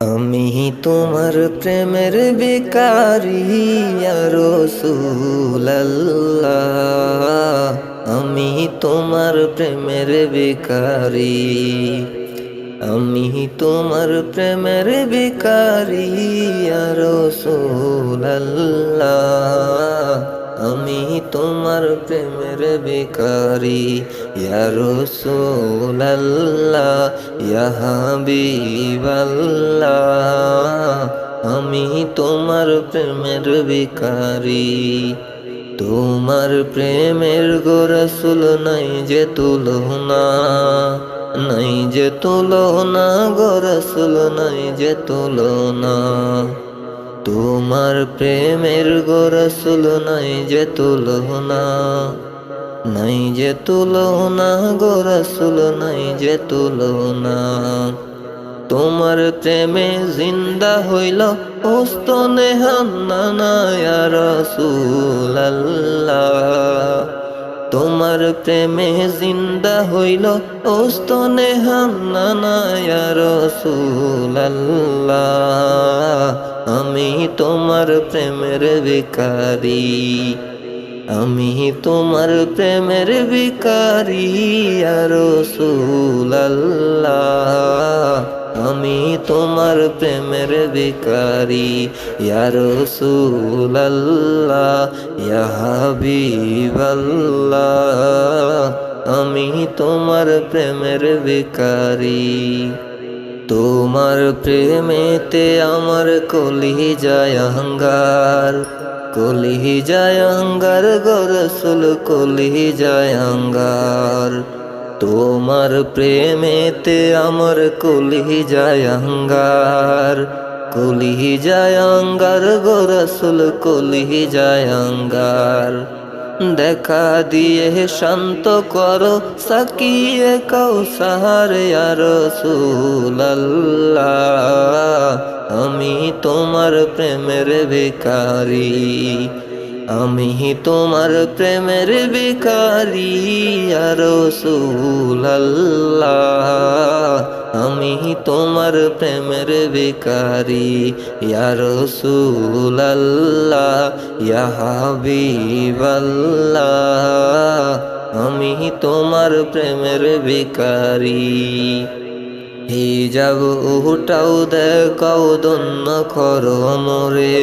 আমি তোমার প্রেমের ভিখারি ইয়া রাসূলুল্লাহ। আমি তোমার প্রেমের ভিখারি। আমি তোমার প্রেমের ভিখারি ইয়া রাসূলুল্লাহ। আমি তোমার প্রেমের ভিখারি ইয়া রাসূলুল্লাহ ইয়া হাবিবাল্লাহ। আমি তোমার প্রেমের ভিখারি। তোমার প্রেমের গো রাসূল নাই যে তুলনা, নাই যে তুলনা গো রাসূল নাই যে তুলনা। তোমার প্রেমের গো রাসূল নাই যে তুলনা, নাই যে তুলনা গো রাসূল নাই যে তুলনা। তোমার প্রেমে জিন্দা হইল ওস্তনে হান্নানা ইয়া রাসূলুল্লাহ। তোমার প্রেমে জিন্দা হইল ওস্তনে হান্নানা ইয়া রাসূলুল্লাহ। আমি তোমার প্রেমের ভিখারি। আমি তোমার প্রেমের ভিখারি ইয়া রাসূলুল্লাহ। আমি তোমার প্রেমের ভিখারি ইয়া রাসূলুল্লাহ ইয়া হাবিবাল্লাহ। আমি তোমার প্রেমের ভিখারি। তোমার প্রেমেতে আমার কলিজায় আঙ্গার, কলিজায় আঙ্গার গো রাসূল কলিজায় আঙ্গার। তোমার প্রেমেতে আমার কলিজায় আঙ্গার, কলিজায় আঙ্গার গো রাসূল কলিজায় আঙ্গার। দেখা দিয়ে শান্ত করো সাকিয়ে কাউসার ইয়া রাসূলুল্লাহ। আমি তোমার প্রেমের ভিখারি। আমি তোমার প্রেমের ভিখারি ইয়া রাসূলুল্লাহ। আমি তোমার প্রেমের ভিখারি ইয়া রাসূলুল্লাহ ইয়া হাবিবাল্লাহ। আমি তোমার প্রেমের ভিখারি। হিজাব উঠাও দেখাও ধন্য করো মোরে,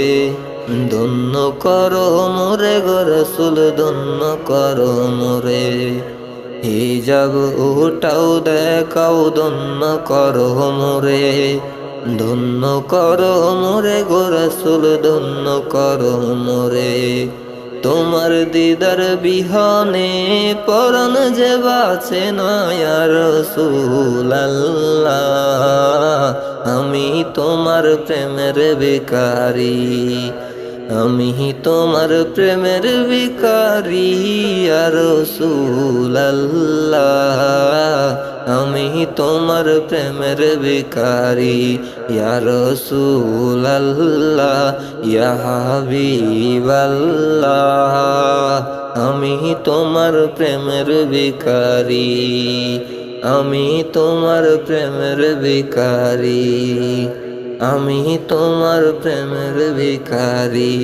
ধন্য করো মোরে গো রাসূল ধন্য করো মোরে। হিজাব উঠাও দেখাও ধন্য করো মোরে, ধন্য করো মোরে গো রাসূল ধন্য করো মোরে। তোমার দিদার বিহনে পরাণ যে বাঁচে না ইয়া রাসূলুল্লাহ। আমি তোমার প্রেমের ভিখারি। আমি তোমার প্রেমের ভিখারি ইয়া রাসূলুল্লাহ। আমি তোমার প্রেমের ভিখারি ইয়া রাসূলুল্লাহ ইয়া হাবিবাল্লাহ। আমি তোমার প্রেমের ভিখারি। আমি তোমার প্রেমের ভিখারি। আমি তোমার প্রেমের ভিখারি।